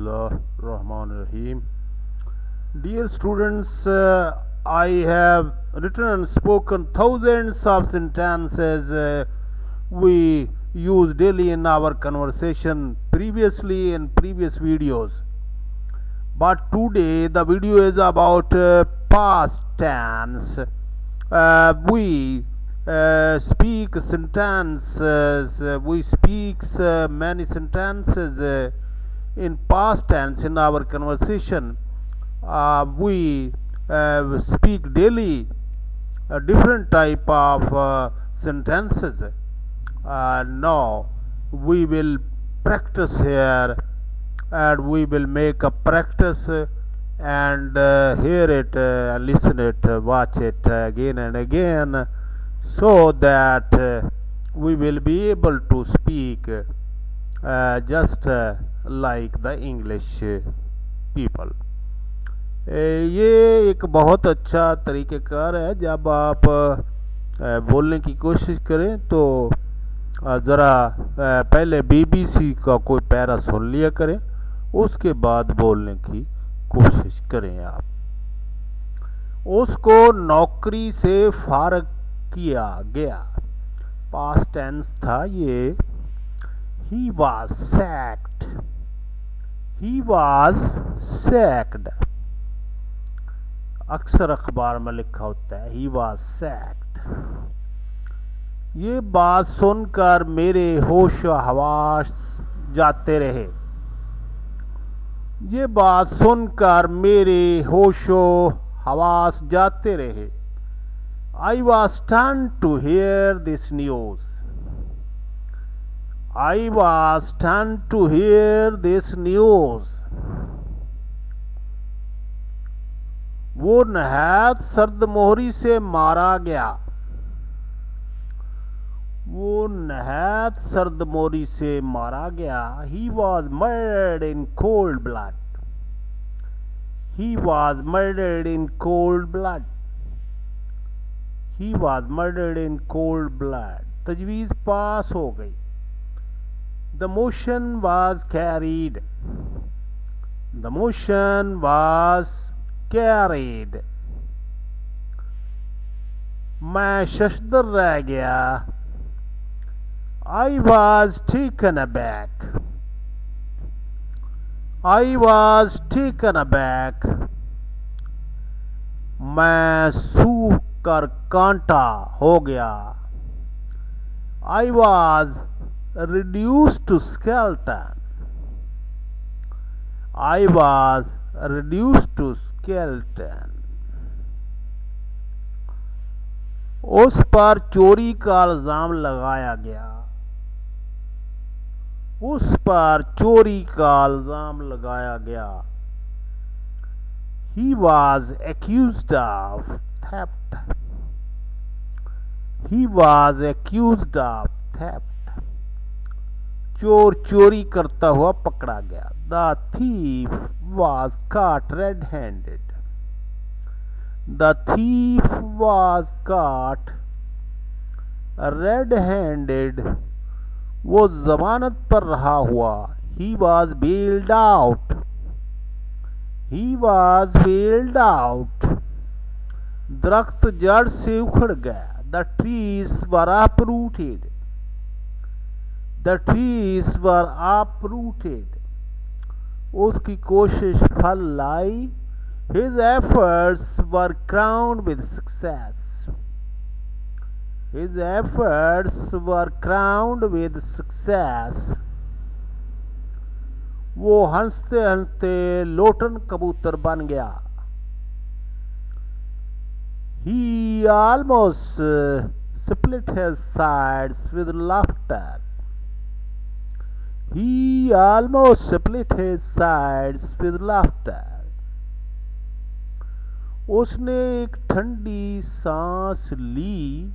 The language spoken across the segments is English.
Bismillah Rahman Rahim. Dear students, I have written and spoken thousands of sentences we use daily in our conversation previously in previous videos. But today the video is about past tense. We speak sentences, we speak many sentences in past tense in our conversation. We speak daily a different type of sentences. Now we will practice here, and we will make a practice and hear it, listen it, watch it again and again, so that we will be able to speak just like the English people. ये एक बहुत अच्छा तरीक़ेकार है. जब आप बोलने की कोशिश करें तो ज़रा पहले BBC का कोई पैरा सुन लिया करें, उसके बाद बोलने की कोशिश करें. आप उसको नौकरी से फारग किया गया. पास्ट टेंस था ये. He was sacked. He was sacked. अक्सर अखबार में लिखा होता है He was sacked. ये बात सुनकर मेरे होश हवास जाते रहे. ये बात सुनकर मेरे होशो हवास जाते रहे. I was stunned to hear this news. I was stunned to hear this news. वो नहायत सर्दमोहरी से मारा गया. वो नहायत सर्दमोहरी से मारा गया. He was murdered in cold blood. He was murdered in cold blood. He was murdered in cold blood. तजवीज़ पास हो गई. The motion was carried. The motion was carried. मैं शशदर रह गया. I was taken aback. I was taken aback. मैं सूख कर कांटा हो गया. I was reduced to skeleton. I was reduced to skeleton. उस पर चोरी का इल्जाम लगाया गया. उस पर चोरी का इल्जाम लगाया गया. He was accused of theft. He was accused of theft. चोर चोरी करता हुआ पकड़ा गया. The thief was caught red-handed. The thief was caught red-handed. वो जमानत पर रहा हुआ. He was bailed out. He was bailed out. दरख्त जड़ से उखड़ गया. The trees were uprooted. The trees were uprooted. उसकी कोशिश फल लाई. His efforts were crowned with success. His efforts were crowned with success. वो हंसते हंसते लोटन कबूतर बन गया. He almost split his sides with laughter. He almost split his sides with laughter. उसने एक ठंडी सांस ली.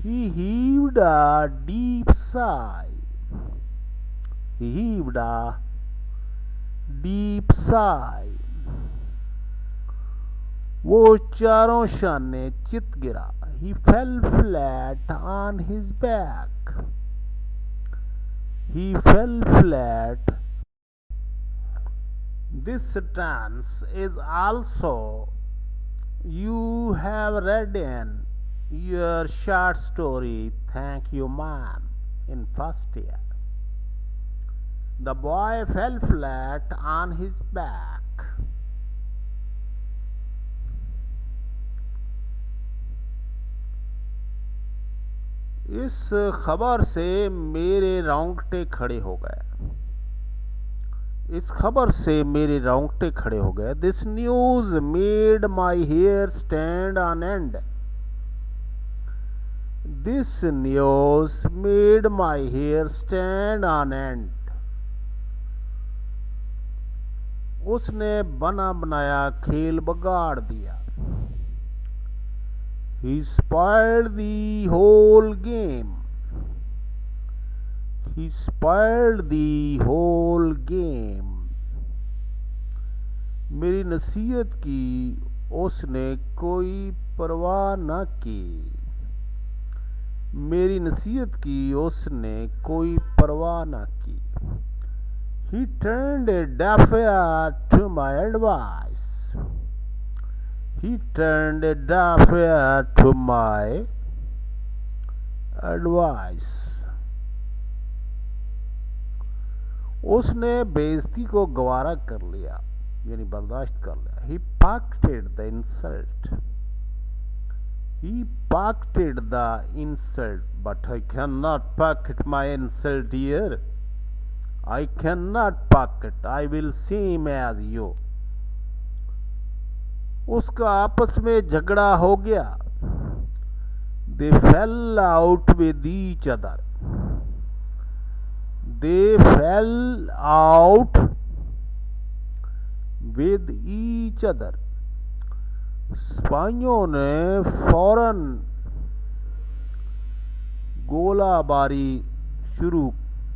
He heaved a deep sigh. He heaved a deep sigh. वो चारों शाने चित गिरा. He fell flat on his back. He fell flat This sentence is also you have read in your short story Thank You Man in first year. The boy fell flat on his back. इस खबर से मेरे रोंगटे खड़े हो गए। इस खबर से मेरे रोंगटे खड़े हो गए। This news made my hair stand on end. This news made my hair stand on end. उसने बना बनाया खेल बिगाड़ दिया। He spoiled the whole game. He spoiled the whole game. मेरी नसीहत की उसने कोई परवाह न की। मेरी नसीहत की उसने कोई परवाह न की। He turned a deaf ear to my advice. He turned a deaf ear to my advice. उसने बेइज्जती को गवारा कर लिया, यानी बर्दाश्त कर लिया। He pocketed the insult. He pocketed the insult, but I cannot pocket my insult here. I cannot pocket. I will same as you. उसका आपस में झगड़ा हो गया। They fell out with each other. They fell out with each other. सिपाहियों ने फौरन गोलाबारी शुरू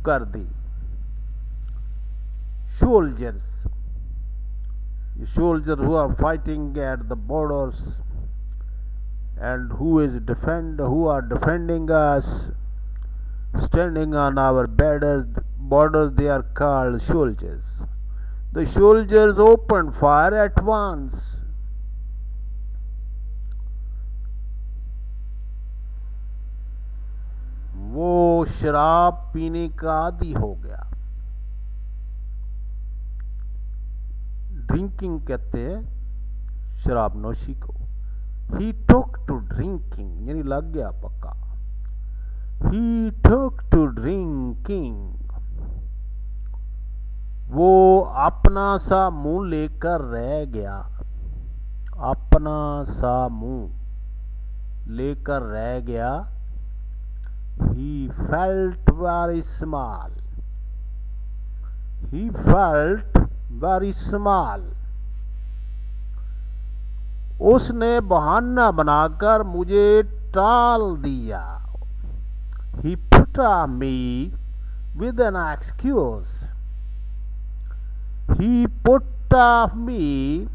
कर दी। Soldiers who are fighting at the borders and who are defending us, standing on our borders, they are called soldiers. The soldiers opened fire at once. वो शराब पीने का आदी हो गया। ड्रिंकिंग कहते हैं शराब नोशी को। He took to drinking, यानी लग गया पक्का। He took to drinking. वो अपना सा मुंह लेकर रह गया। अपना सा मुंह लेकर रह गया। He felt very small. He felt very small. उसने बहाना बनाकर मुझे टाल दिया। He put off me with an excuse. He put off me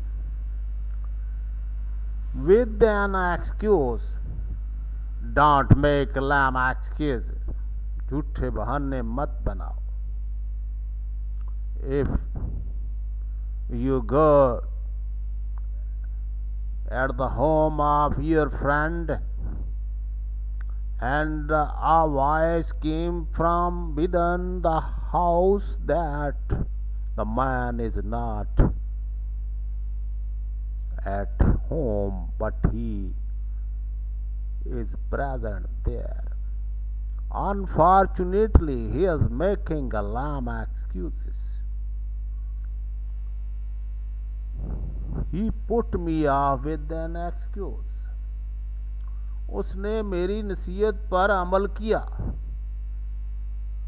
with an excuse. Don't make lame excuses. झूठे बहाने मत बनाओ। If you go at the home of your friend and a voice came from within the house that the man is not at home but he is present there. Unfortunately, he is making a lame excuses. He put me off with an excuse. उसने मेरी नसीहत पर अमल किया।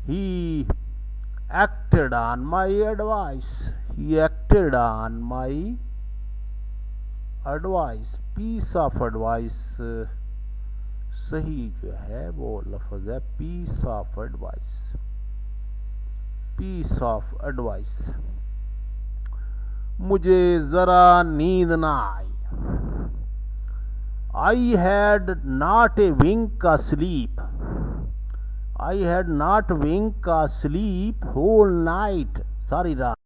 He acted on my advice. He acted on my advice. Piece of advice सही जो है वो लफ्ज़ है piece of advice. Piece of advice. मुझे ज़रा नींद ना आई। I had not a wink of sleep. I had not wink of sleep whole night. सारी रात।